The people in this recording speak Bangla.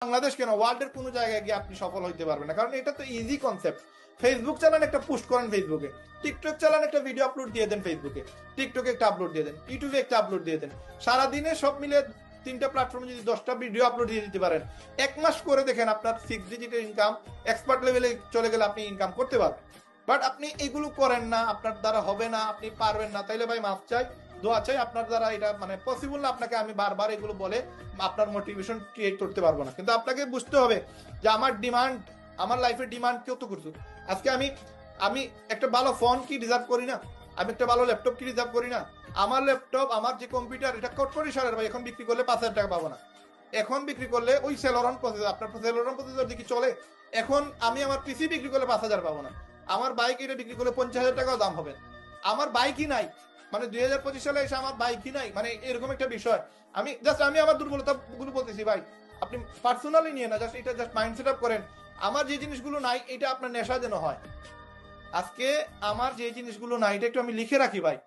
বাংলাদেশ কেন ওয়ার্ল্ডের কোনো জায়গায় গিয়ে আপনি সফল হইতে পারবেন না, কারণ এটা তো ইজি কনসেপ্ট। ফেসবুক চালান, একটা পোস্ট করেন ফেসবুকে, টিকটক চালান, একটা ভিডিও আপলোড দিয়ে দেন ফেসবুকে, টিকটকে একটা আপলোড দিয়ে দেন, ইউটিউবে একটা আপলোড দিয়ে দেন। সারাদিনে সব মিলে 3টা প্ল্যাটফর্মে যদি 10টা ভিডিও আপলোড দিয়ে দিতে পারেন, 1 মাস করে দেখেন আপনার 6 ডিজিটের ইনকাম এক্সপার্ট লেভেলে চলে গেলে আপনি ইনকাম করতে পারবেন। বাট আপনি এগুলো করেন না, আপনার দ্বারা হবে না, আপনি পারবেন না, তাইলে ভাই মাফ চাই, দোয়া চাই, আপনার দ্বারা এটা মানে পসিবল না। আপনাকে আমি বারবার এগুলো বলে আপনার মোটিভেশন ক্রিয়েট করতে পারবো না, কিন্তু আপনাকে বুঝতে হবে যে আমার ডিমান্ড, আমার লাইফের ডিমান্ড কত কিছু। আজকে আমি আমি একটা ভালো ফোন কি ডিজার্ভ করি না? আমি একটা ভালো ল্যাপটপ কি ডিজার্ভ করি না? আমার ল্যাপটপ, আমার যে কম্পিউটার, এটা কোট করি সারের ভাই, এখন বিক্রি করলে 5,000 টাকা পাবো না। এখন বিক্রি করলে ওই সেলরন প্রসেসর, আপনার সেলরন প্রসেসর দিকে চলে, এখন আমি আমার পিসি বিক্রি করলে 5,000 পাবো না। আমার বাইক এটা বিক্রি করলে 50,000 টাকাও দাম হবে। আমার বাইকই নাই, মানে 2025 সালে এসে আমার বাইকই নাই, মানে এরকম একটা বিষয়। আমি আমার দুর্বলতা গুলো বলতেছি ভাই, আপনি পার্সোনালি নিয়ে না, জাস্ট এটা জাস্ট মাইন্ড সেট আপ করেন। আমার যে জিনিসগুলো নাই এটা আপনার নেশা যেন হয়। আজকে আমার যে জিনিসগুলো নাই এটা একটু আমি লিখে রাখি ভাই।